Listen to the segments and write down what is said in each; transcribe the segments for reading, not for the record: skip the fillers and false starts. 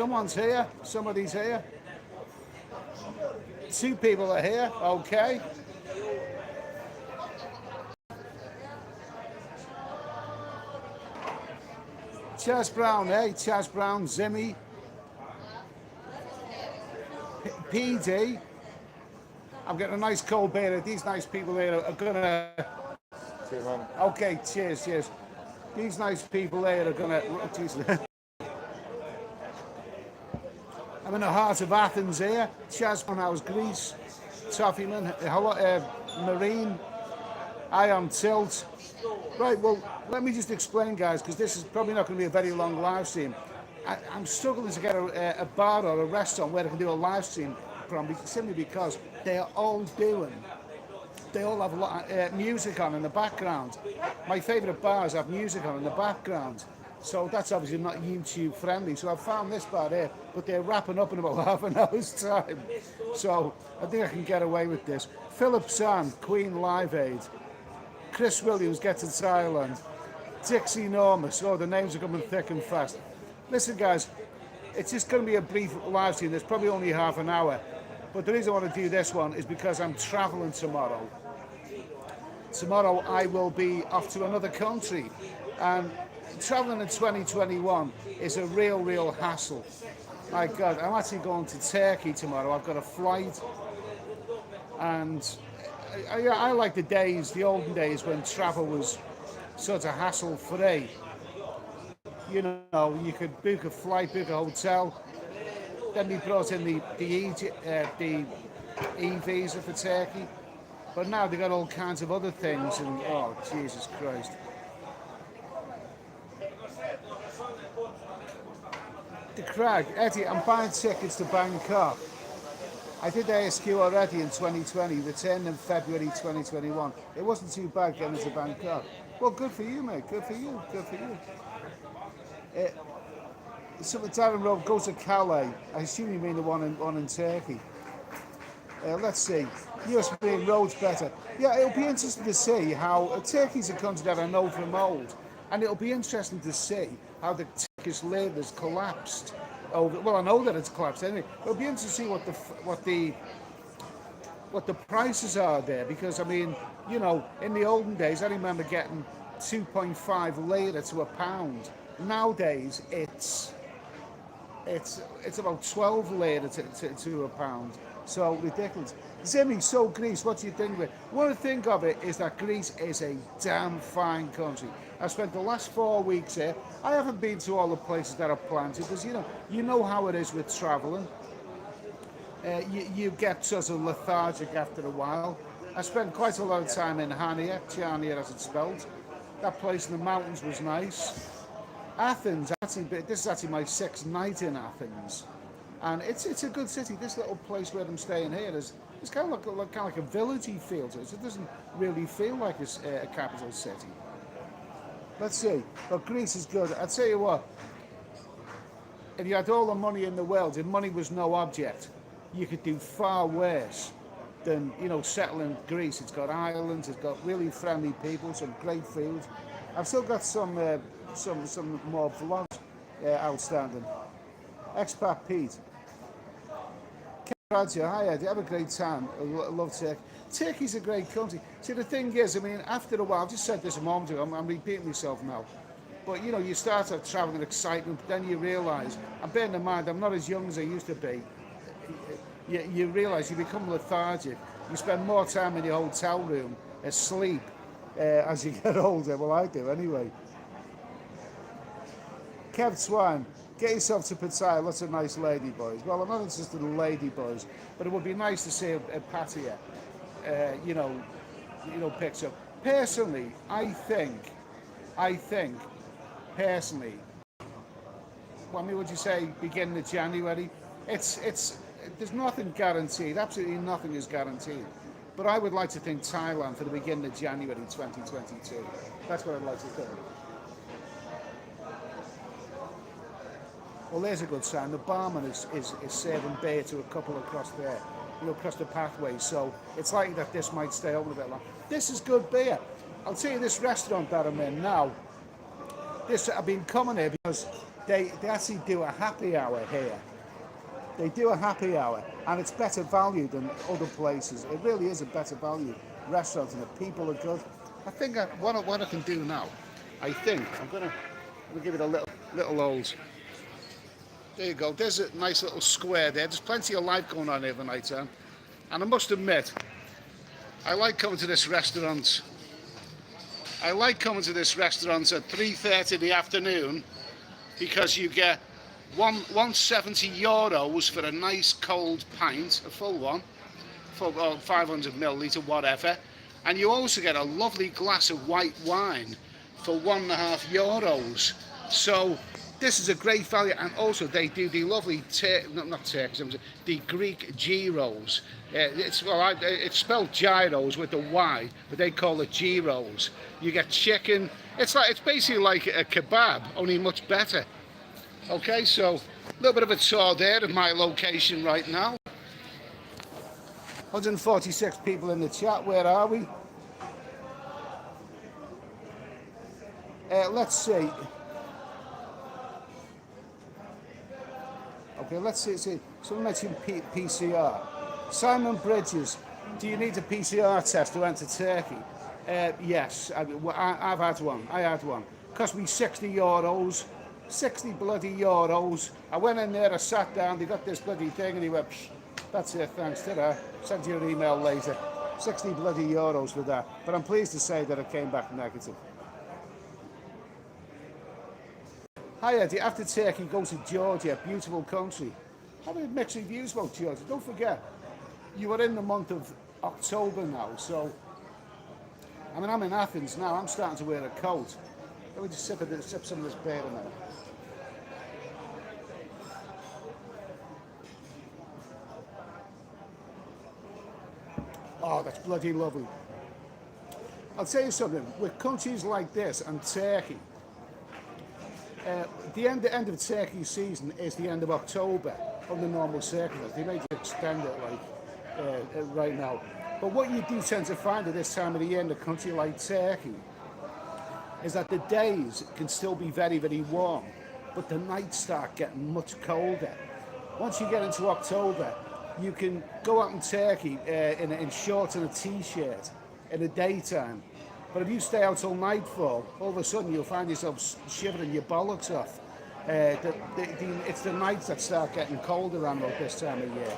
Someone's here. Somebody's here. 2 people are here. Okay. Chaz Brown, eh? Chaz Brown, Zimmy, PD. I'm getting a nice cold beer. These nice people here are gonna. Cheers, man. Okay, cheers. These nice people here are gonna. I'm in the heart of Athens here. Chaz Brown House, Greece. Toffeeman, Marine. I am Tilt. Right, well, let me just explain, guys, because this is probably not going to be a very long live stream. I'm struggling to get a bar or a restaurant where I can do a live stream from, simply because they all have a lot of music on in the background. My favourite bars have music on in the background, so that's obviously not YouTube friendly. So I've found this bar here, but they're wrapping up in about half an hour's time. So I think I can get away with this. Philip Sand, Queen Live Aid. Chris Williams, Get to Thailand. Dixie Enormous. Oh, the names are coming thick and fast. Listen, guys, it's just going to be a brief live stream. There's probably only half an hour. But the reason I want to do this one is because I'm travelling tomorrow. Tomorrow I will be off to another country. And travelling in 2021 is a real hassle. My God, I'm actually going to Turkey tomorrow. I've got a flight. And I like the olden days when travel was sort of hassle-free. You know, you could book a flight, book a hotel. Then we brought in the e-visa for Turkey. But now they've got all kinds of other things, and oh, Jesus Christ. The Crag, Eddie, I'm buying tickets to Bangkok. I did ASQ already in 2020, returned in February 2021. It wasn't too bad getting to Bangkok. Well, good for you, mate. Good for you. So the Darren Road goes to Calais. I assume you mean the one in Turkey. Let's see. USB roads better. Yeah, it'll be interesting to see how Turkey's a country that I know from old, and it'll be interesting to see how the Turkish lira has collapsed. Well, I know that it's collapsed anyway. It'll be interesting to see what the prices are there, because I mean, you know, in the olden days, I remember getting 2.5 lira to a pound. Nowadays, it's about 12 lira to a pound. So ridiculous. Zimmy, so Greece, what do you think of it? One thing of it is that Greece is a damn fine country. I spent the last 4 weeks here. I haven't been to all the places that I've planned to, because you know how it is with travelling. You get sort of lethargic after a while. I spent quite a lot of time in Chania as it's spelled. That place in the mountains was nice. Athens, this is actually my 6th night in Athens. And it's a good city. This little place where I'm staying here is kind of like a villagey feel to it. It doesn't really feel like a capital city. Let's see. But Greece is good. I'll tell you what. If you had all the money in the world, if money was no object, you could do far worse than settling Greece. It's got islands. It's got really friendly people. Some great food. I've still got some more vlogs outstanding. Expat Pete. Roger, hi Eddie, have a great time. I love Turkey. Turkey's a great country. See, the thing is, I mean, after a while, I've just said this a moment ago, I'm repeating myself now, but you start out travelling excitement, but then you realise, and bearing in mind, I'm not as young as I used to be, you realise you become lethargic. You spend more time in your hotel room asleep as you get older. Well, I do anyway. Kev Twine. Get yourself to Pattaya, lots of nice lady boys. Well, I'm not interested in lady boys, but it would be nice to see a Pattaya, picks up. Personally, I think, personally, well, I mean, would you say beginning of January? There's nothing guaranteed, absolutely nothing is guaranteed. But I would like to think Thailand for the beginning of January 2022. That's what I'd like to think. Well, there's a good sign. The barman is serving beer to a couple across there, across the pathway. So it's likely that this might stay open a bit long. This is good beer. I'll tell you, this restaurant that I'm in now, I've been coming here because they actually do a happy hour here. They do a happy hour, and it's better value than other places. It really is a better value restaurant, and the people are good. I think what I can do now, I think I'm gonna give it a little old. There you go. There's a nice little square there. There's plenty of life going on here the night time, and I must admit, I like coming to this restaurant. I like coming to this restaurant at 3:30 in the afternoon because you get 170 euros for a nice cold pint, a full one, for 500 milliliter, whatever, and you also get a lovely glass of white wine for 1.5 euros. So this is a great value, and also they do the lovely the Greek gyros. It's spelled gyros with the Y, but they call it gyros. You get chicken. It's basically like a kebab, only much better. Okay, so a little bit of a tour there of my location right now. 146 people in the chat. Where are we? Let's see. Okay, let's see. Someone mentioned PCR. Simon Bridges, do you need a PCR test to enter Turkey? Yes, I've had one. I had one. Cost me 60 euros. 60 bloody euros. I went in there, I sat down, they got this bloody thing, and he went, psh, that's it, thanks, ta-da. Send you an email later. 60 bloody euros for that. But I'm pleased to say that it came back negative. Hi Eddie, after Turkey, go to Georgia, beautiful country. How many mixed reviews about Georgia? Don't forget, you are in the month of October now, so I mean, I'm in Athens now, I'm starting to wear a coat. Let me just sip some of this beer a minute. Oh, that's bloody lovely. I'll tell you something, with countries like this and Turkey, the end of Turkey season is the end of October on the normal circular. They may extend it right now. But what you do tend to find at this time of the year in a country like Turkey is that the days can still be very, very warm, but the nights start getting much colder. Once you get into October, you can go out in Turkey in shorts and a t-shirt in the daytime. But if you stay out till nightfall, all of a sudden you'll find yourself shivering your bollocks off. It's the nights that start getting colder around about this time of year.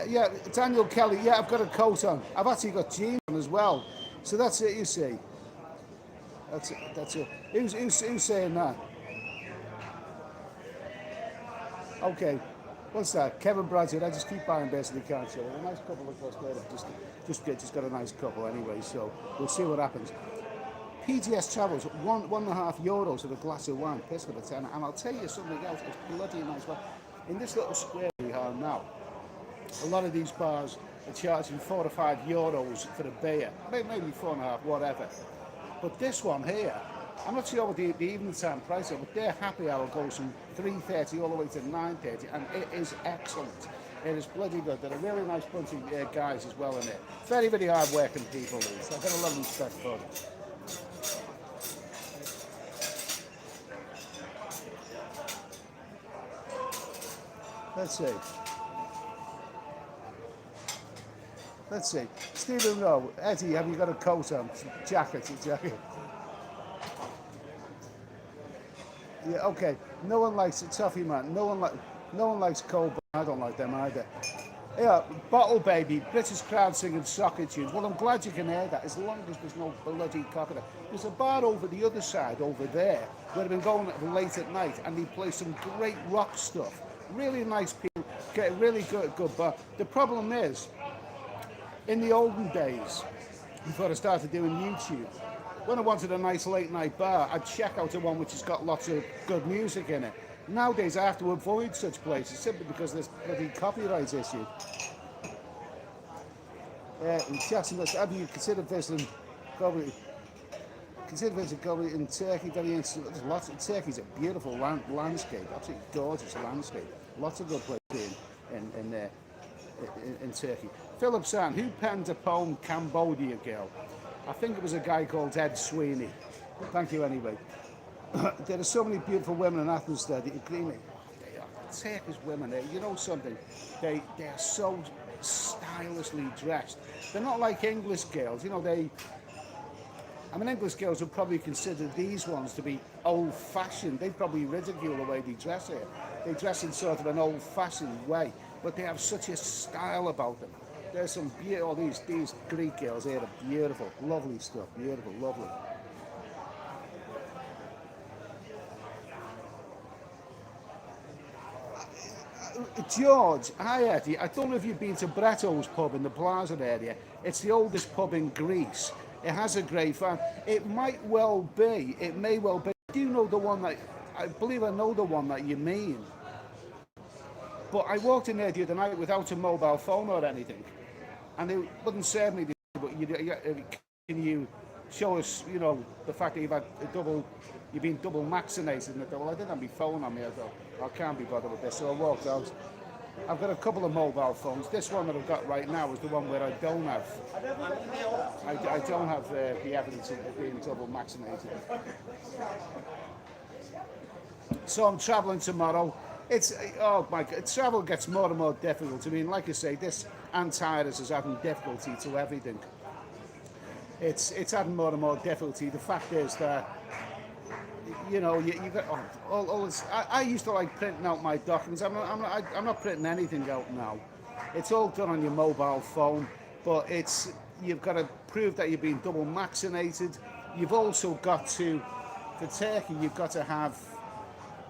Yeah, Daniel Kelly, yeah, I've got a coat on. I've actually got jeans on as well. So that's it, you see. That's it. Who's saying that? Okay. What's that? Kevin Bradford, I just keep buying basically, can't you? A nice couple across there. Just got a nice couple anyway, so we'll see what happens. PGS Travels, 1.5 euros for a glass of wine, piss for the tenner. And I'll tell you something else, it's bloody nice. In this little square we are now, a lot of these bars are charging 4 or 5 euros for a beer, maybe 4.5, whatever. But this one here, I'm not sure what the evening time price is, but their happy hour goes from 3:30 all the way to 9:30, and it is excellent. It is bloody good. They're a really nice bunch of guys as well in it. Very, very hard working people, these. I've got a lot of respect for them. Let's see. Stephen Rowe, Eddie, have you got a coat on? Jacket. Yeah, okay. No one likes it, Toffee Man. No one likes cold, but I don't like them either. Yeah, Bottle Baby, British crowd singing soccer tunes. Well, I'm glad you can hear that, as long as there's no bloody copyright. There's a bar over the other side, over there, where I've been going late at night, and they play some great rock stuff. Really nice people, get really good bar. The problem is, in the olden days, before I started doing YouTube, when I wanted a nice late night bar, I'd check out the one which has got lots of good music in it. Nowadays I have to avoid such places simply because there's bloody copyright issue. Jackson, have you considered visiting Coventry? Consider visiting Coventry in Turkey? There's lots of Turkey's a beautiful landscape, absolutely gorgeous landscape. Lots of good places in there. in Turkey. Philip San, who penned the poem Cambodia Girl? I think it was a guy called Ed Sweeney. Thank you anyway. There are so many beautiful women in Athens there that you agree me. They are Turkish women. You know something? They are so stylishly dressed. They're not like English girls. You know, I mean, English girls would probably consider these ones to be old-fashioned. They'd probably ridicule the way they dress here. They dress in sort of an old-fashioned way, but they have such a style about them. There's some beautiful, these Greek girls here are beautiful, lovely stuff, beautiful, lovely. George, hi Eddie. I don't know if you've been to Bretto's pub in the Plaza area. It's the oldest pub in Greece. It has a great fan. It might well be. It may well be. Do you know the one that? I believe I know the one that you mean. But I walked in there the other night without a mobile phone or anything, and they wouldn't serve me. But can you show us, you know, the fact that you've been double vaccinated? And I thought, well, I didn't have my phone on me. I thought, I can't be bothered with this. So I walked out. I've got a couple of mobile phones. This one that I've got right now is the one where I don't have. I don't have the evidence of being double vaccinated. So I'm travelling tomorrow. Oh my God, travel gets more and more difficult. I mean, like I say, this antivirus is adding difficulty to everything. It's adding more and more difficulty. The fact is that, you know, you got all this. I used to like printing out my documents. I'm not printing anything out now. It's all done on your mobile phone, but you've got to prove that you've been double vaccinated. You've also got to, for Turkey, you've got to have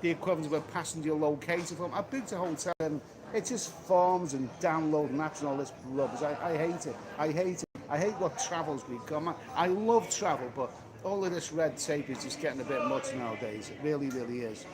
the equivalent of a passenger locator form. I booked a hotel and it's just forms and downloading apps and all this rubbish. I hate it. I hate it. I hate what travel's become. I love travel, but all of this red tape is just getting a bit much nowadays. It really, really is.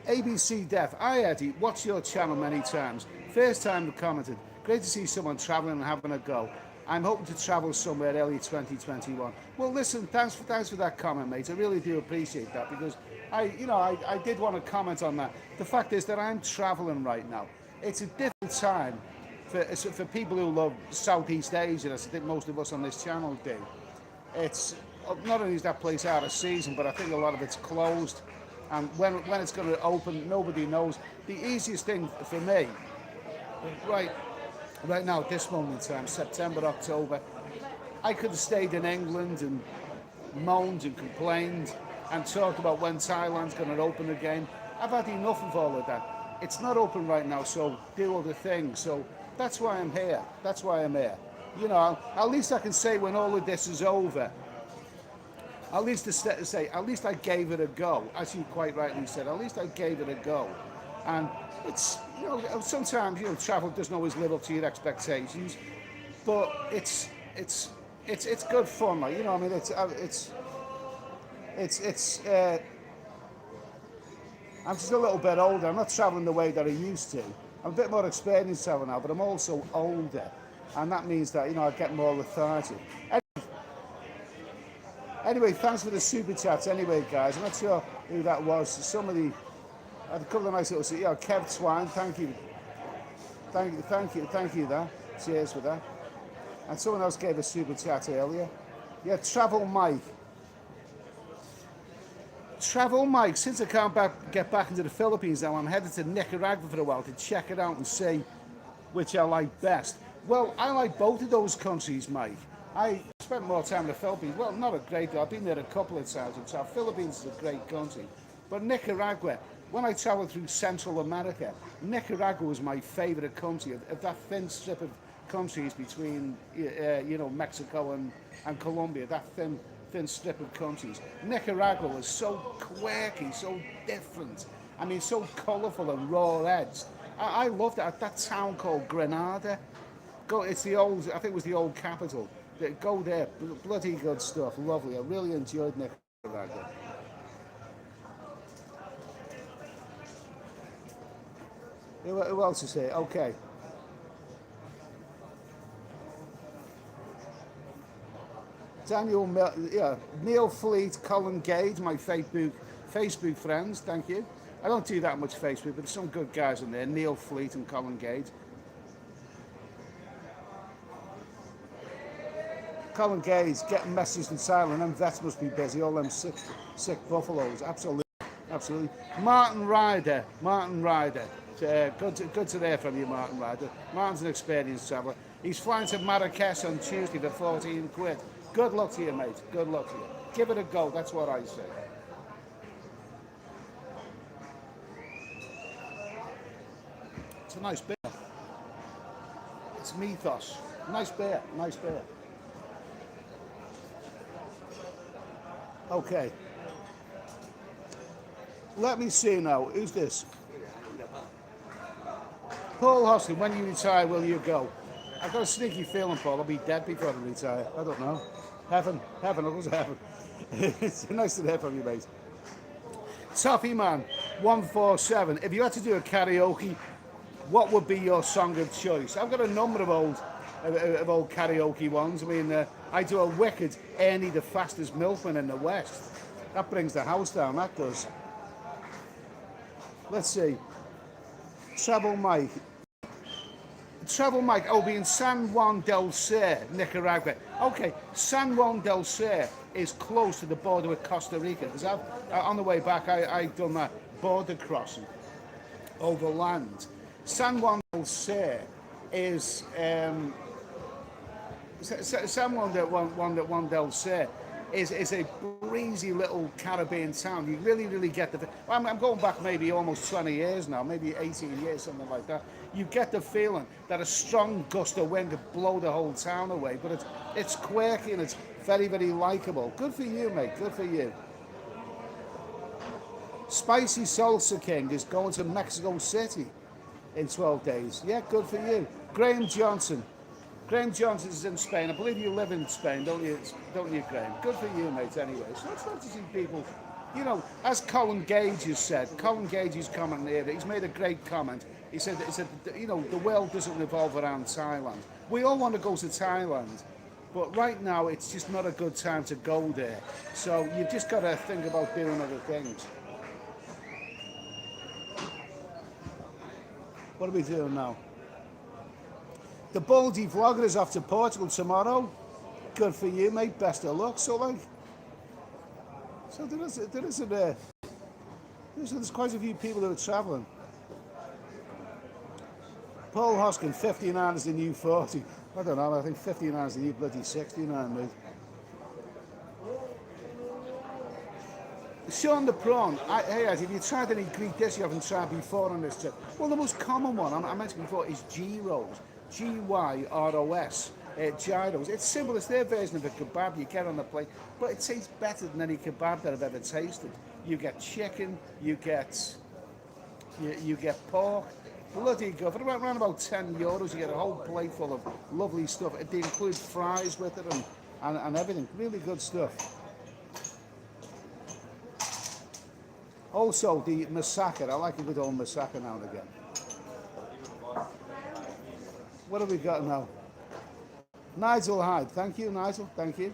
ABC Def, hi Eddie, watch your channel many times. First time I commented. Great to see someone travelling and having a go. I'm hoping to travel somewhere early 2021. Well, listen, thanks for that comment, mate. I really do appreciate that because I did want to comment on that. The fact is that I'm travelling right now. It's a difficult time for people who love Southeast Asia, as I think most of us on this channel do. It's not only is that place out of season, but I think a lot of it's closed. And when it's going to open, nobody knows. The easiest thing for me, right now, at this moment in time, September, October, I could have stayed in England and moaned and complained and talked about when Thailand's going to open again. I've had enough of all of that. It's not open right now, so do other things. So that's why I'm here. That's why I'm here. You know, at least I can say when all of this is over, at least to say, at least I gave it a go. As you quite rightly said, at least I gave it a go. And it's, you know, sometimes, you know, travel doesn't always live up to your expectations, but it's good fun. Like, you know, I mean, I'm just a little bit older. I'm not traveling the way that I used to. I'm a bit more experienced traveling now, but I'm also older, and that means that, you know, I get more lethargic. Anyway, thanks for the super chats. Anyway, guys, I'm not sure who that was. Somebody had a couple of nice little. Yeah, Kev Twine. Thank you. There. Cheers for that. And someone else gave a super chat earlier. Yeah, Travel Mike. Travel Mike, since I can't get back into the Philippines now, I'm headed to Nicaragua for a while to check it out and see which I like best. Well, I like both of those countries, Mike. I spent more time in the Philippines. Well, not a great deal. I've been there a couple of times. The Philippines is a great country. But Nicaragua, when I traveled through Central America, Nicaragua was my favorite country. Of that thin strip of countries between, you know, Mexico and Colombia, that thin strip of countries. Nicaragua was so quirky, so different. I mean, so colourful and raw-edged. I loved it. That town called Granada. It's the old, I think it was the old capital. Go there, bloody good stuff, lovely. I really enjoyed Nicaragua. Who else is here? Okay. Neil Fleet, Colin Gage, my Facebook friends, thank you. I don't do that much Facebook, but there's some good guys in there. Neil Fleet and Colin Gage. Colin Gage getting messages from Thailand. Them vets must be busy. All them sick buffaloes. Absolutely, absolutely. Martin Ryder. Good to hear from you, Martin Ryder. Martin's an experienced traveller. He's flying to Marrakesh on Tuesday for 14 quid. Good luck to you, mate. Good luck to you. Give it a go. That's what I say. It's a nice beer. It's Mythos. Nice beer. Nice beer. Okay. Let me see now. Who's this? Paul Hoskin, when you retire, will you go? I've got a sneaky feeling, Paul, I'll be dead before I retire. I don't know. Heaven, I'll go to heaven. It's nice to hear from you, mate. Toffee Man, 147. If you had to do a karaoke, what would be your song of choice? I've got a number of old karaoke ones. I mean, I do a wicked Ernie the Fastest Milkman in the West. That brings the house down, that does. Let's see. Treble Mike, I'll be in San Juan del Sur, Nicaragua. Okay, San Juan del Sur is close to the border with Costa Rica. Because on the way back, I've done that border crossing over land. San Juan del Sur is San Juan del Sur is a breezy little Caribbean town. You really get the... I'm going back maybe almost 20 years now, maybe 18 years, something like that. You get the feeling that a strong gust of wind could blow the whole town away, but it's quirky and it's very likeable. Good for you, mate, good for you. Spicy Salsa King is going to Mexico City in 12 days. Yeah, good for you. Graham Johnson is in Spain. I believe you live in Spain, don't you, Graham? Good for you, mate, anyway. So it's not to see people, you know, as Colin Gage has said, Colin Gage's comment here, he's made a great comment. He said, you know, the world doesn't revolve around Thailand. We all want to go to Thailand, but right now it's just not a good time to go there. So you've just got to think about doing other things. What are we doing now? The Baldy Vlogger is off to Portugal tomorrow. Good for you, mate. Best of luck. So, there's quite a few people that are travelling. Paul Hoskin, 59 is the new 40. I don't know. I think 59 is the new bloody 69, mate. Sean the Prawn, hey Ed, have you tried any Greek dish you haven't tried before on this trip? Well, the most common one I mentioned before is gyros. Gyros, gyros. It's simple, it's their version of a kebab you get on the plate, but it tastes better than any kebab that I've ever tasted. You get chicken, you get pork, bloody good. For around about €10, you get a whole plate full of lovely stuff. They include fries with it and everything. Really good stuff. Also, the moussaka. I like a good old moussaka now and again. What have we got now? Nigel Hyde. Thank you, Nigel. Thank you.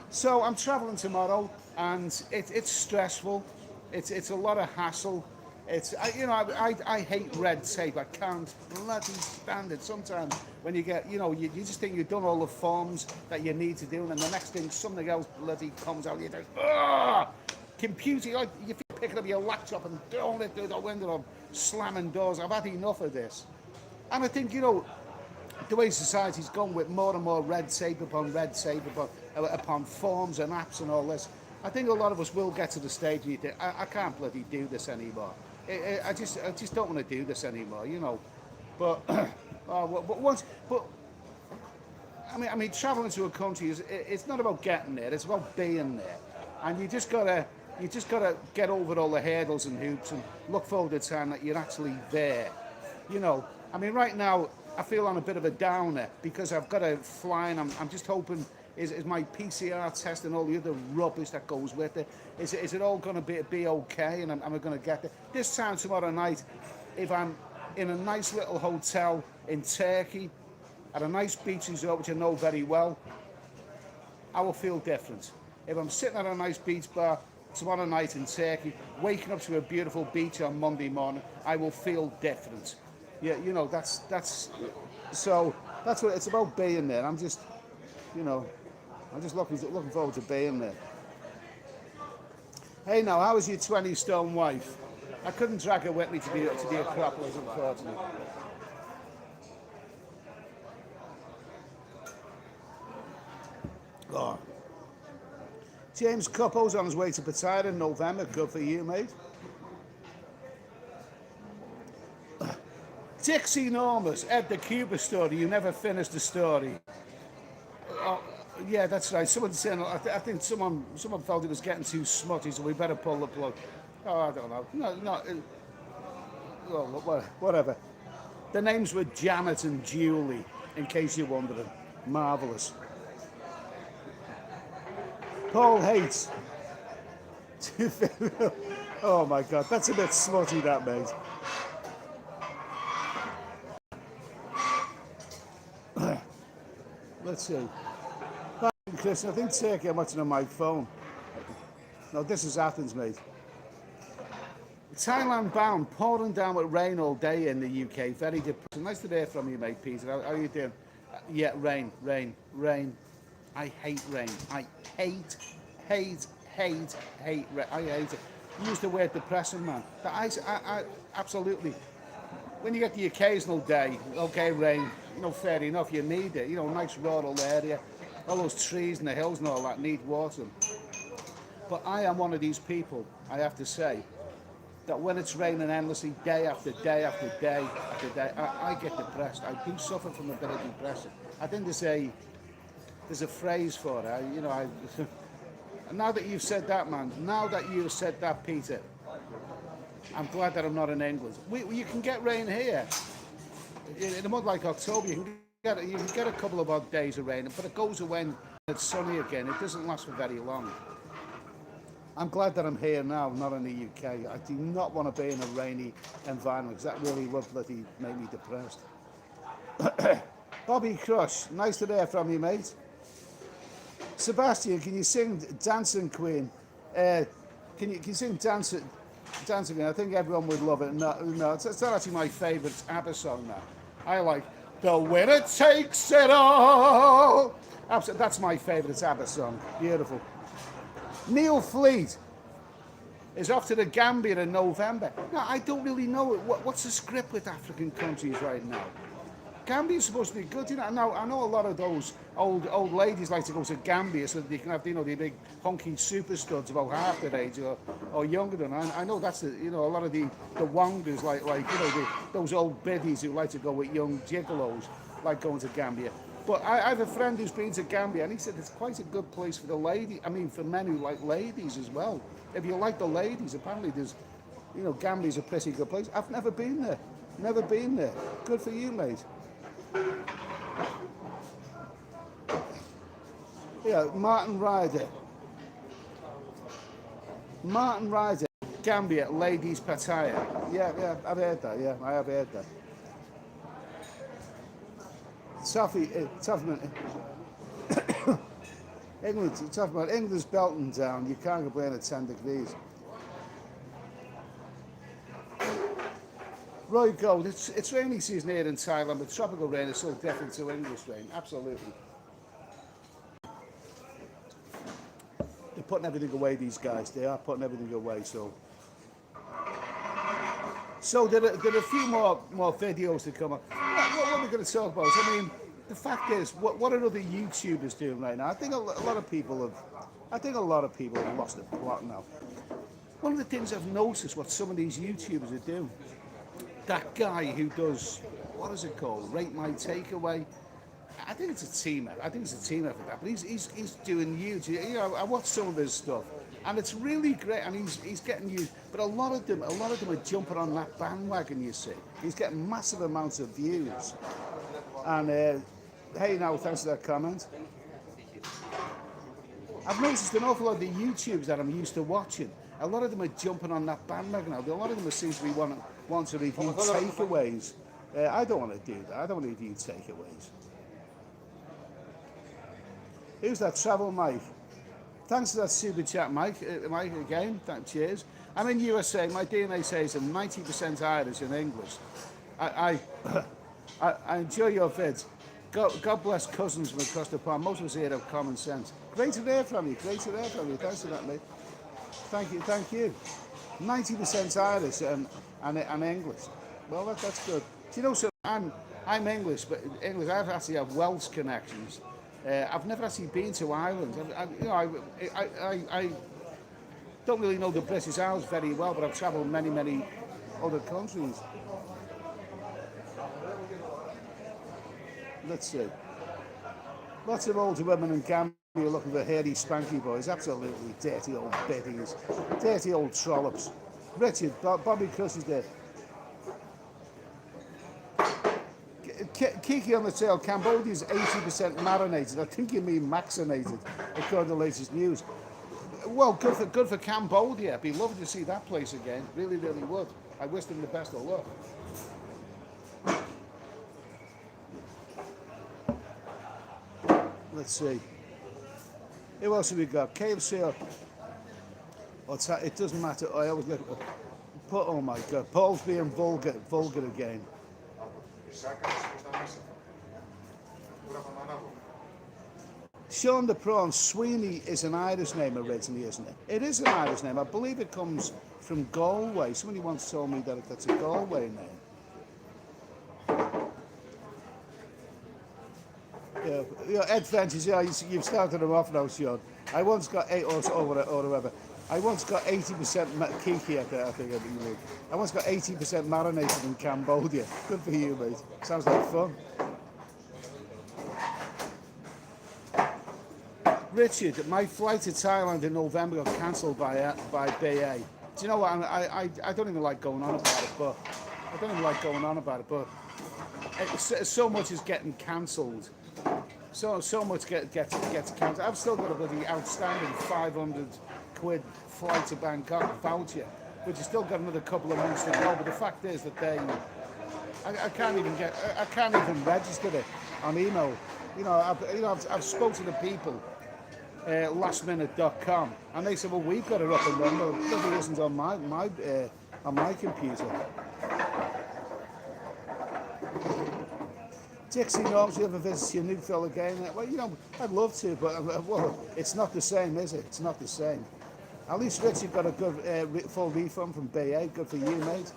So I'm traveling tomorrow, and it's stressful. It's a lot of hassle. I hate red tape. I can't bloody stand it. Sometimes when you get, you just think you've done all the forms that you need to do, and then the next thing something else bloody comes out. You think, computer, you feel picking up your laptop and throwing it through the window or slamming doors. I've had enough of this. And I think, the way society's gone with more and more red tape upon forms and apps and all this, I think a lot of us will get to the stage where you think, I can't bloody do this anymore. I just don't want to do this anymore, But, I mean, traveling to a country it's not about getting there; it's about being there, and you just gotta get over all the hurdles and hoops and look forward to the time that you're actually there. I mean, right now I feel on a bit of a downer because I've got to fly, and I'm just hoping is my PCR test and all the other rubbish that goes with it. Is it all going to be okay, and am I going to get there? This time tomorrow night, if I'm in a nice little hotel in Turkey at a nice beach resort which I know very well, I will feel different. If I'm sitting at a nice beach bar tomorrow night in Turkey, waking up to a beautiful beach on Monday morning, I will feel different. Yeah, you know, so that's what it's about, being there. I'm just, you know, I'm just looking forward to being there. Hey now, how is your 20-stone wife? I couldn't drag her with me to the Acropolis, unfortunately. Oh. James Cuppo's on his way to Pattaya in November. Good for you, mate. Dixie Enormous, Ed the Cuba story. You never finished the story. Oh, yeah, that's right. Someone saying, I think someone felt it was getting too smutty, so we better pull the plug. Oh, I don't know. No, well, whatever. The names were Janet and Julie, in case you're wondering. Marvellous. Paul hates. Oh my God, that's a bit smutty, that, mate. Let's see. Chris, I think Turkey, I'm watching on my phone. No, this is Athens, mate. Thailand bound, pouring down with rain all day in the UK. Very depressing. Nice to hear from you, mate, Peter. How are you doing? Yeah, rain. I hate rain. I hate rain. I hate it. You used the word depressing, man. But I absolutely. When you get the occasional day, okay, rain, you know, fair enough, you need it. You know, nice rural area, all those trees and the hills and all that need water. But I am one of these people, I have to say, that when it's raining endlessly, day after day after day after day, I get depressed. I do suffer from a bit of depression. I think there's a phrase for it. Now that you've said that, man, now that you've said that, Peter, I'm glad that I'm not in England. You can get rain here. In a month like October, you can get a couple of odd days of rain, but it goes away when it's sunny again. It doesn't last for very long. I'm glad that I'm here now, not in the UK. I do not want to be in a rainy environment, because that really would bloody make me depressed. Bobby Crush, nice to hear from you, mate. Sebastian, can you sing Dancing Queen? Can you sing Dancing Queen? I think everyone would love it. No, it's not actually my favourite ABBA song now. I like The Winner Takes It All. That's my favourite ABBA song. Beautiful. Neil Fleet is off to the Gambia in November. Now, I don't really know what's the script with African countries right now. Gambia's supposed to be good, you know. I know a lot of those old ladies like to go to Gambia so that they can have, you know, the big honky super studs about half their age or younger than. I know that's a lot of the wangers like those old biddies who like to go with young gigolos like going to Gambia. But I have a friend who's been to Gambia, and he said it's quite a good place for the lady. I mean, for men who like ladies as well. If you like the ladies, apparently there's, you know, Gambia's a pretty good place. I've never been there. Never been there. Good for you, mate. Yeah, Martin Ryder, Gambia, ladies Pattaya. Yeah, I've heard that. Yeah, I have heard that. England's belting down. You can't complain at 10 degrees. Roy Gold, it's rainy season here in Thailand, but tropical rain is so different to English rain. Absolutely. They're putting everything away, these guys. They are putting everything away, so there are a few more videos to come up. What are we going to talk about? I mean, the fact is, what are other YouTubers doing right now? I think a lot of people have lost the plot now. One of the things I've noticed, what some of these YouTubers are doing, that guy who does, what is it called? Rate My Takeaway. I think it's a team effort. For that. But he's doing YouTube. You know, I watch some of his stuff, and it's really great. And he's getting used. But a lot of them are jumping on that bandwagon. You see, he's getting massive amounts of views. And hey, now thanks for that comment. I've noticed an awful lot of the YouTubers that I'm used to watching. A lot of them are jumping on that bandwagon now. A lot of them seem to be want to review takeaways. I don't want to do that. I don't want to review takeaways. Who's that? Travel Mike. Thanks for that super chat, Mike. Mike, again, cheers. I'm in USA. My DNA says I'm 90% Irish and English. I, I enjoy your vids. God bless cousins from across the pond. Most of us here have common sense. Great to hear from you. Great to hear from you. Thanks for that, mate. Thank you. Thank you. 90% Irish and English. Well, that's good. Do you know, so I'm English, but English, I actually have Welsh connections. I've never actually been to Ireland. I don't really know the British Isles very well, but I've travelled many other countries. Let's see. Lots of older women in Gambia looking for hairy, spanky boys. Absolutely dirty old biddies. Dirty old trollops. Richard, Bobby Crush is there. Kiki on the tail. Cambodia's 80% marinated. I think you mean maxinated, according to the latest news. Well, good for Cambodia. It'd be lovely to see that place again. Really would. I wish them the best of luck. Let's see. Who else have we got? KFC. It doesn't matter. I always look. Oh my God. Paul's being vulgar again. Sean the Prawn. Sweeney is an Irish name originally, isn't it? It is an Irish name. I believe it comes from Galway. Somebody once told me that that's a Galway name. Yeah, Ed Ventures, yeah, you've started them off now, Sean. I once got or whatever. I once got 80% Kiki, I think you mean. I once got 80% marinated in Cambodia. Good for you, mate. Sounds like fun. Richard, my flight to Thailand in November got cancelled by BA. Do you know what? I don't even like going on about it, but so much is getting cancelled. So much gets cancelled. I've still got a bloody outstanding 500 quid flight to Bangkok voucher, which has still got another couple of months to go. But the fact is that I can't even register it on email. I've spoken to the people. Lastminute.com, and they said, well, we've got it up and running, but it probably isn't on my computer. Dixie Norms, you ever visit your new fellow again? Well, I'd love to, but well, it's not the same, is it? It's not the same. At least Richie got a good full refund from BA. Good for you, mate.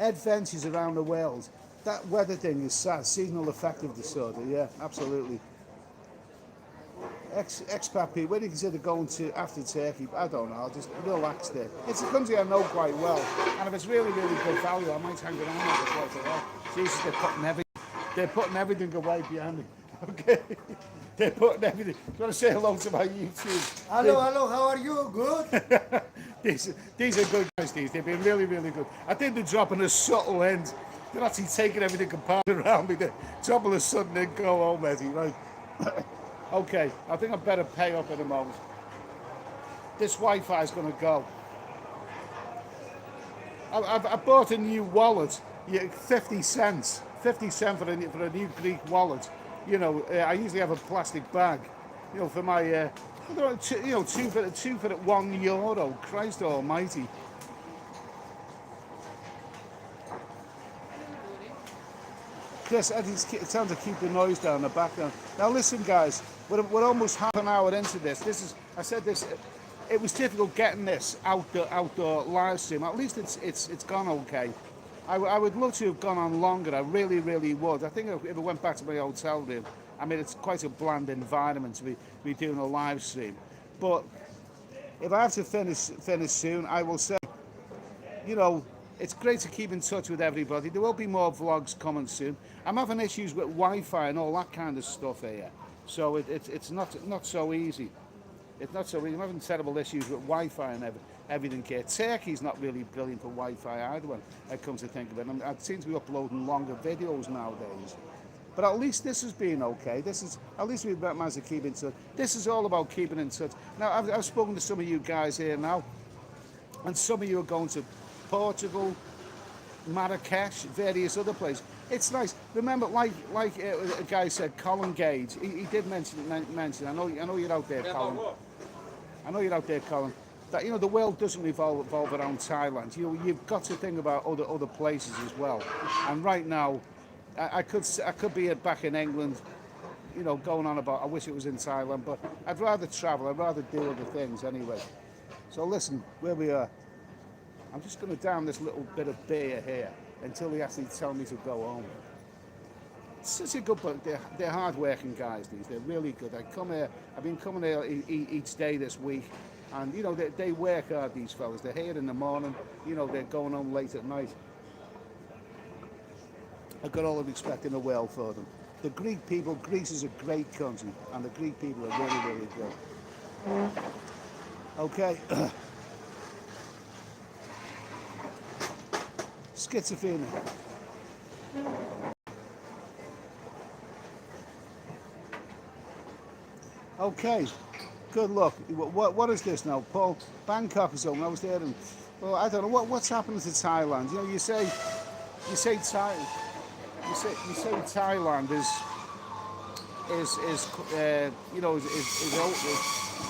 Adventures around the world. That weather thing is sad. Seasonal affective disorder. Yeah, absolutely. Expat people, where do you consider going to after Turkey? I don't know. I'll just relax there. It's a country I know quite well, and if it's really good value, I might hang around there quite a lot. Jesus, they're putting everything away behind me. Okay, they're putting everything. Do you want to say hello to my YouTube? Hello. How are you? Good. These are good guys. They've been really good. I think they're dropping a subtle end. They're actually taking everything apart around me. They're dropping a sudden and go home, Eddie, right? Okay, I think I better pay up at the moment. This Wi-Fi is going to go. I bought a new wallet, 50 cents. 50 cents for a new Greek wallet. I usually have a plastic bag, for my, two for €1. Christ almighty. Yes, it's time to keep the noise down in the background. Now listen, guys, we're almost half an hour into this. It was difficult getting this outdoor live stream. At least it's gone okay. I would love to have gone on longer. I really would. I think if I went back to my hotel room, I mean, it's quite a bland environment to be doing a live stream. But if I have to finish soon, I will say, it's great to keep in touch with everybody. There will be more vlogs coming soon. I'm having issues with Wi-Fi and all that kind of stuff here, so it's not so easy. It's not so easy. I'm having terrible issues with Wi-Fi and everything here. Turkey's not really brilliant for Wi-Fi either, when it comes to think of it. I seem to be uploading longer videos nowadays. But at least this has been okay. At least we've managed to keep in touch. This is all about keeping in touch. Now, I've spoken to some of you guys here now, and some of you are going to Portugal, Marrakesh, various other places. It's nice. Remember, like a guy said, Colin Gage. He did mention. I know you're out there, Colin. I know you're out there, Colin. That the world doesn't revolve around Thailand. You've got to think about other places as well. And right now, I could be back in England, going on about I wish it was in Thailand, but I'd rather travel. I'd rather do other things anyway. So listen, where we are. I'm just going to down this little bit of beer here until they actually tell me to go home. It's such a good book. They're hard-working guys. They're really good. I've been coming here each day this week, and they work hard. These fellas. They're here in the morning. They're going home late at night. I've got all the respect in the world for them. The Greek people. Greece is a great country, and the Greek people are really, really good. Okay. Schizophrenia. Okay, good luck. What is this now, Paul? Bangkok is open. I was there, and well, I don't know what's happening to Thailand. You say Thailand is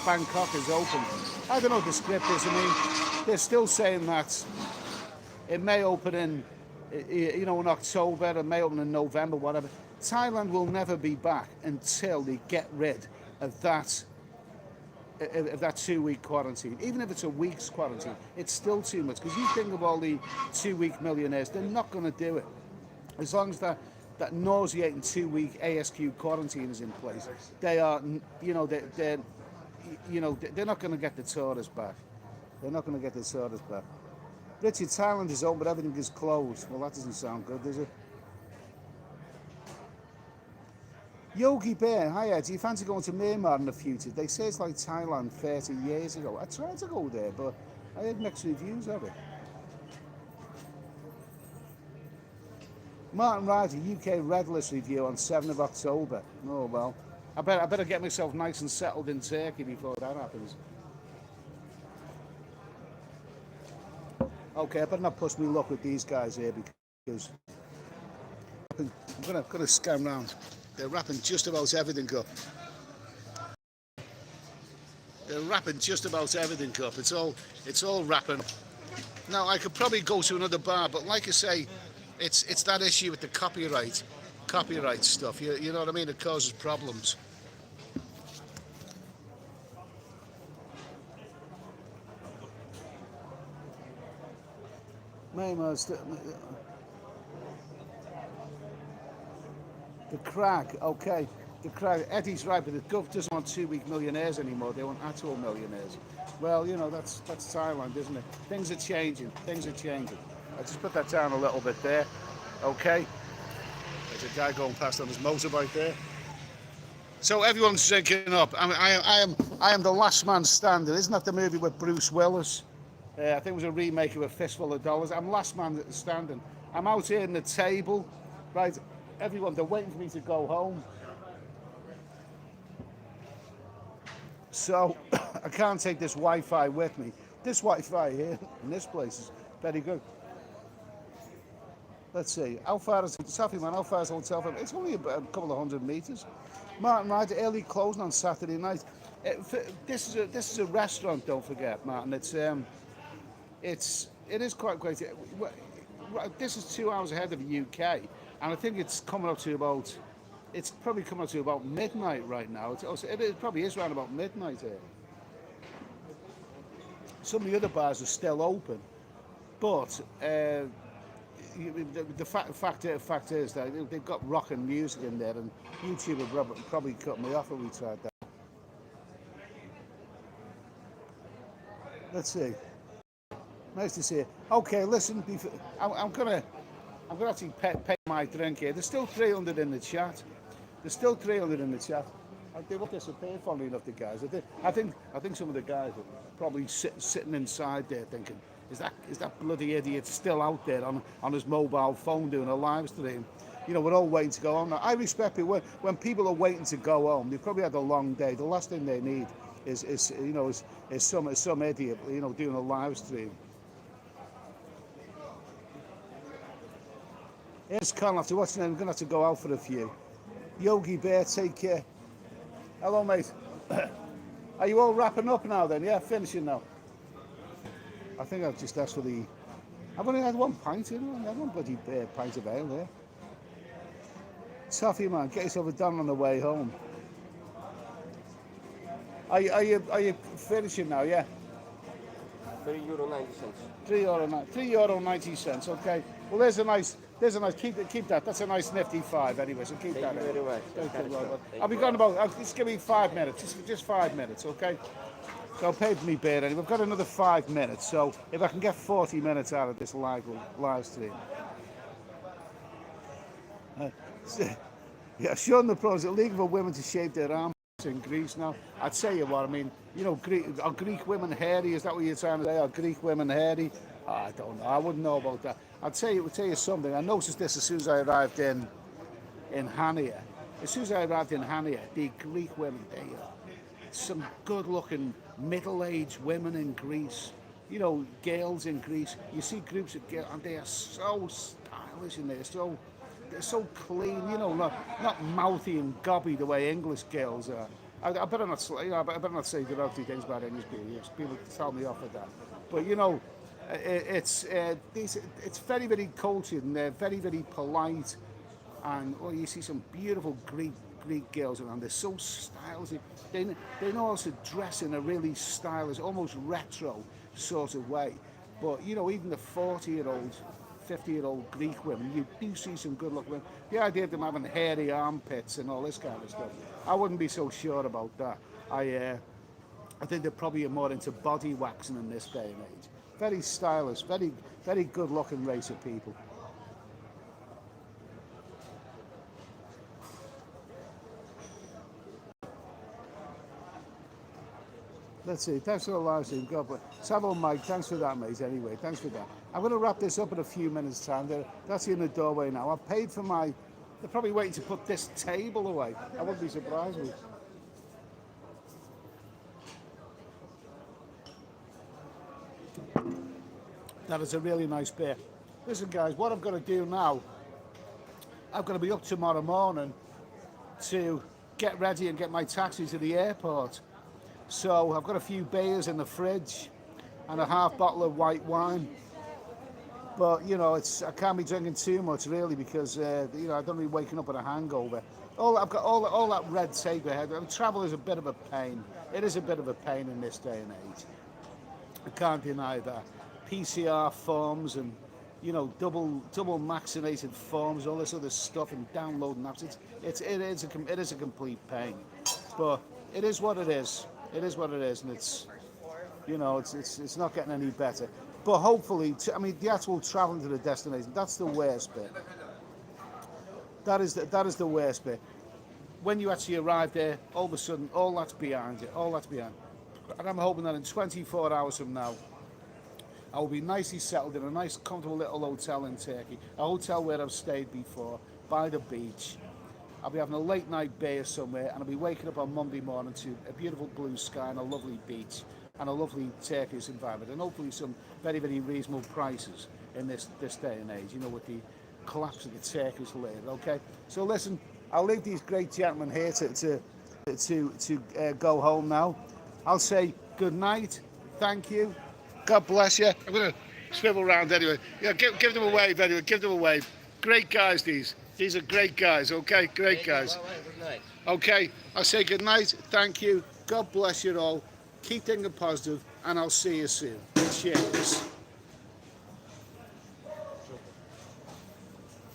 Bangkok is open. I don't know what the script is. I mean, they're still saying that it may open in October, it may open in November, whatever. Thailand will never be back until they get rid of that 2-week quarantine. Even if it's a week's quarantine, it's still too much. Because you think of all the 2-week millionaires, they're not going to do it. As long as that nauseating 2-week ASQ quarantine is in place, they are, they're not going to get the tourists back. They're not going to get the tourists back. Richard, Thailand is open, but everything is closed. Well, that doesn't sound good, does it? Yogi Bear, hiya, do you fancy going to Myanmar in the future? They say it's like Thailand 30 years ago. I tried to go there, but I had mixed reviews of it. Martin Ryder, UK Red List review on 7th of October. Oh, well. I better get myself nice and settled in Turkey before that happens. Okay, I better not push me luck with these guys here because I'm gonna scan round. They're wrapping just about everything up. They're wrapping just about everything up. It's all wrapping. Now I could probably go to another bar, but like I say, it's that issue with the copyright stuff. You know what I mean? It causes problems. The crag, okay. The crag, Eddie's right, but the Gov doesn't want 2-week millionaires anymore. They want actual millionaires. Well, that's Thailand, isn't it? Things are changing. I just put that down a little bit there. Okay. There's a guy going past on his motorbike there. So everyone's drinking up. I am the last man standing. Isn't that the movie with Bruce Willis? I think it was a remake of A Fistful of Dollars. I'm last man standing. I'm out here in the table, right? Everyone, they're waiting for me to go home. So I can't take this Wi-Fi with me. This Wi-Fi here in this place is very good. Let's see. How far is Safi, man? How far is the hotel from? It's only a couple of 100 meters. Martin Ryder, early closing on Saturday night. This is a restaurant. Don't forget, Martin. It is quite great. This is 2 hours ahead of the UK, and I think it's coming up to about. It's probably coming up to about midnight right now. It probably is around about midnight here. Some of the other bars are still open, but the fact is that they've got rock and music in there, and YouTube would probably cut me off if we tried that. Let's see. Nice to see you. Okay, listen. I'm gonna actually pay my drink here. There's still 300 in the chat. They will disappear, funnily enough, the guys. I think some of the guys are probably sitting inside there thinking, is that bloody idiot still out there on his mobile phone doing a live stream? We're all waiting to go home. Now, I respect it when people are waiting to go home. They've probably had a long day. The last thing they need is some idiot doing a live stream. Here's Con after watching. I'm gonna have to go out for a few. Yogi Bear, take care. Hello, mate. Are you all wrapping up now then? Yeah, finishing now. I think I've just asked for the... I've only had one pint, you know? I had one bloody pint of ale there. Toffee, man, get yourself a don on the way home. Are you finishing now, yeah? €3.90. €3.90, okay. Well, there's a nice, keep that. That's a nice nifty five anyway, so keep that. Thank you very much. I'll be gone about, just give me 5 minutes, just 5 minutes, okay? So I'll pay for me beer anyway. We've got another 5 minutes, so if I can get 40 minutes out of this live stream. Yeah, showing the pros, it's illegal for women to shave their arms in Greece now. I'd say you what I mean. You know, are Greek women hairy? Is that what you're trying to say? Are Greek women hairy? Oh, I don't know. I wouldn't know about that. I'd tell you something. I noticed this as soon as I arrived in Hania. As soon as I arrived in Hania, the Greek women, they are some good-looking middle-aged women in Greece. You know, girls in Greece. You see groups of girls, and they are so stylish, and they're so clean. You know, not mouthy and gobby the way English girls are. I better not, I better not say derogatory things about English people. People tell me off with that. But you know, it's very, very cultured, and they're very, very polite. And well, you see some beautiful Greek girls around. They're so stylish. They know how to dress in a really stylish, almost retro sort of way. But you know, even the 40-year-old, 50-year-old Greek women, you do see some good looking women. The idea of them having hairy armpits and all this kind of stuff, I wouldn't be so sure about that. I think they're probably more into body waxing in this day and age. Very stylish, very, very good looking race of people. Let's see, thanks for the live stream. God bless. Savo Mike, thanks for that, mate, anyway. Thanks for that. I'm going to wrap this up in a few minutes' time. That's in the doorway now. I paid for my... They're probably waiting to put this table away. I wouldn't be surprised with. That is a really nice beer. Listen, guys, what I've got to do now, I've got to be up tomorrow morning to get ready and get my taxi to the airport. So I've got a few beers in the fridge and a half bottle of white wine. But you know, I can't be drinking too much really because you know, I don't be waking up with a hangover. I've got all that red tape ahead. Travel is a bit of a pain. It is a bit of a pain in this day and age. I can't deny that. PCR forms and you know, double vaccinated forms, all this other stuff, and downloading apps. It is a complete pain. But it is what it is. It is what it is, and it's, you know, it's not getting any better. But hopefully, I mean, the actual traveling to the destination, that's the worst bit. That is the worst bit. When you actually arrive there, all of a sudden, all that's behind you. All that's behind. And I'm hoping that in 24 hours from now, I will be nicely settled in a nice, comfortable little hotel in Turkey. A hotel where I've stayed before, by the beach. I'll be having a late night beer somewhere, and I'll be waking up on Monday morning to a beautiful blue sky and a lovely beach and a lovely Turkish environment, and hopefully some very, very reasonable prices in this day and age, you know, with the collapse of the Turkish lira. Okay, so listen, I'll leave these great gentlemen here to go home now. I'll say good night, thank you, God bless you. I'm going to swivel around anyway. Yeah, give them a wave anyway. Give them a wave. Great guys, these. These are great guys, okay? Great guys. Good night. Okay, I say good night, thank you, God bless you all, keep thinking positive, and I'll see you soon. Cheers.